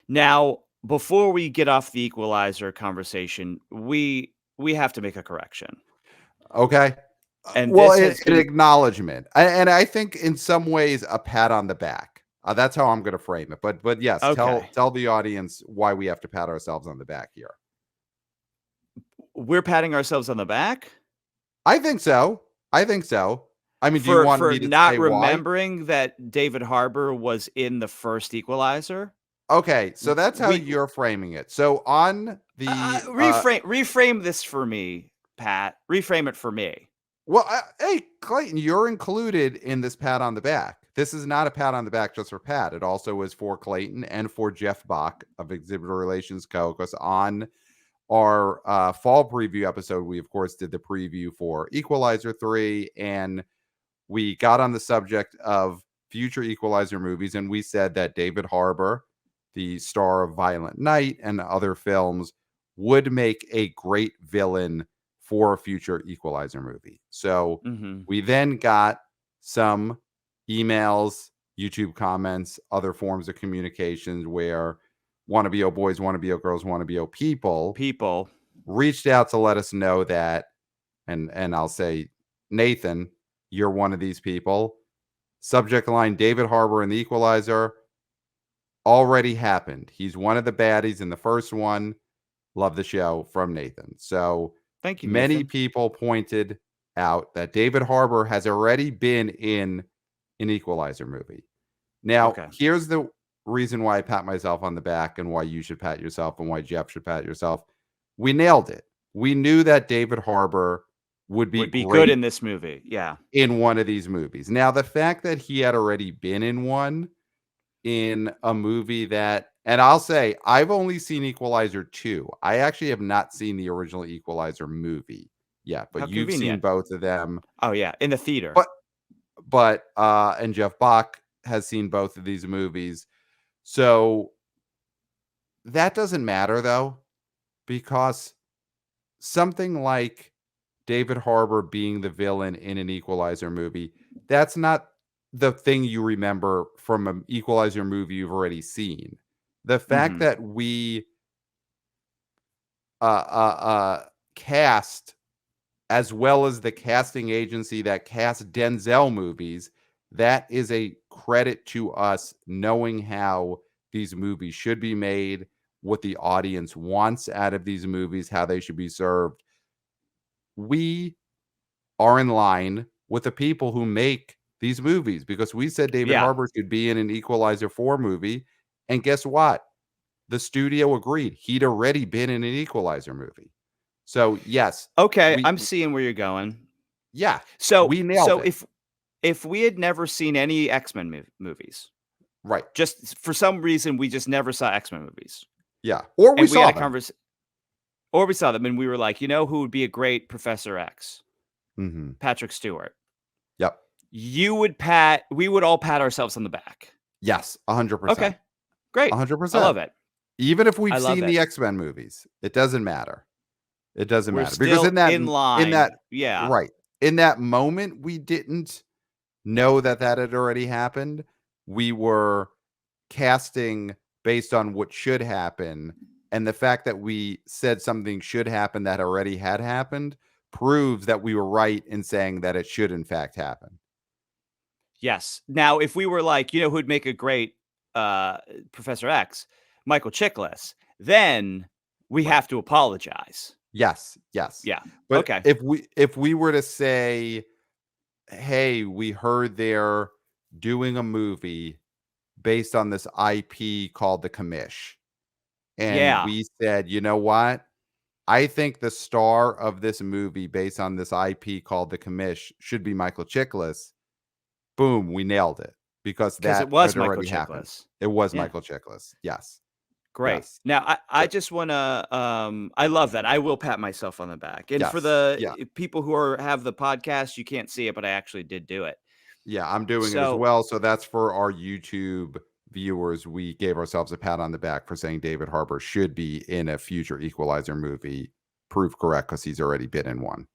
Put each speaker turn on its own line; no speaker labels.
Now, before we get off the Equalizer conversation, we have to make a correction.
Okay.
And
Well,
this has
an
been
acknowledgement, and I think in some ways a pat on the back. That's how I'm going to frame it. But yes,
okay.
tell the audience why we have to pat ourselves on the back here.
We're patting ourselves on the back
I think so. I think so. I mean, do you want
for
me to
not
say why?
remembering that David Harbour was in the first Equalizer.
Okay, so that's how
We
you're framing it. So on the
reframe this for me, Pat. Reframe it for me.
well, hey Clayton, you're included in this pat on the back. This is not a pat on the back just for Pat. It also is for Clayton and for Jeff Bach of Exhibitor Relations Co. Because on our fall preview episode, we of course did the preview for Equalizer 3, and we got on the subject of future Equalizer movies, and we said that David Harbour, the star of Violent Night and other films, would make a great villain for a future Equalizer movie. So
Mhm.
we then got some emails, YouTube comments, other forms of communications where wannabe boys, wannabe girls, wannabe people
People.
reached out to let us know that, and I'll say, Nathan, you're one of these people. Subject line: David Harbour in The Equalizer already happened. He's one of the baddies in the first one. Love the show, from Nathan. So
Thank you,
many
Nathan.
people pointed out that David Harbour has already been in an Equalizer movie. Now,
Okay.
here's the reason why I pat myself on the back and why you should pat yourself and why Jeff should pat yourself. We nailed it. We knew that David Harbour would be
Would be good
great
in this movie. Yeah.
in one of these movies. Now, the fact that he had already been in one, in a movie that, and I'll say, I've only seen Equalizer 2. I actually have not seen the original Equalizer movie yet,
How
but you've seen
convenient.
both of them.
Oh yeah, in the theater.
But and Jeff Bach has seen both of these movies. So that doesn't matter though, because something like David Harbour being the villain in an Equalizer movie, that's not the thing you remember from an Equalizer movie you've already seen. The fact
Mhm.
that we cast, as well as the casting agency that cast Denzel movies, that is a credit to us knowing how these movies should be made, what the audience wants out of these movies, how they should be served. We are in line with the people who make these movies, because we said David
Yeah.
Harbour should be in an Equalizer 4 movie. And guess what? The studio agreed. He'd already been in an Equalizer movie. So, yes,
Okay,
we,
I'm seeing where you're going.
yeah,
So
we nailed
so
it.
if we had never seen any X-Men movies,
Right.
just for some reason we just never saw X-Men movies,
Yeah. Or we
and we had
saw
a
them.
conversation, or we saw them, and we were like, you know, who would be a great Professor X?
Mm-hmm.
Patrick Stewart.
Yep.
We would all pat ourselves on the back.
Yes. 100%.
Okay, great. I
100%.
love it.
Even if we've
I love
seen
it.
the X-Men movies, it doesn't matter. It doesn't
We're
matter, because
still in
in
line.
that
Yeah.
right, in that moment, we didn't know that had already happened. We were casting based on what should happen, and the fact that we said something should happen that already had happened proves that we were right in saying that it should in fact happen.
Yes. Now, if we were like, you know, who'd make a great Professor X, Michael Chiklis, then we
Right.
have to apologize.
Yes, yes.
Yeah.
But
Okay.
if we were to say, hey, we heard they're doing a movie based on this IP called The Commish, and
Yeah.
we said, you know what? I think the star of this movie based on this IP called The Commish should be Michael Chiklis. Boom, we nailed it, because
Because it
that
was
had
Michael
already happened.
Chiklis.
It was
Yeah.
Michael Chiklis. Yes.
Great.
Yes.
Now, I
So,
just want to, I love that. I will pat myself on the back. And for
yes.
the
Yeah.
people who have the podcast, you can't see it, but I actually did do it.
Yeah, I'm doing it as
So,
well. So that's for our YouTube viewers. We gave ourselves a pat on the back for saying David Harbour should be in a future Equalizer movie. Proof correct, because he's already been in one.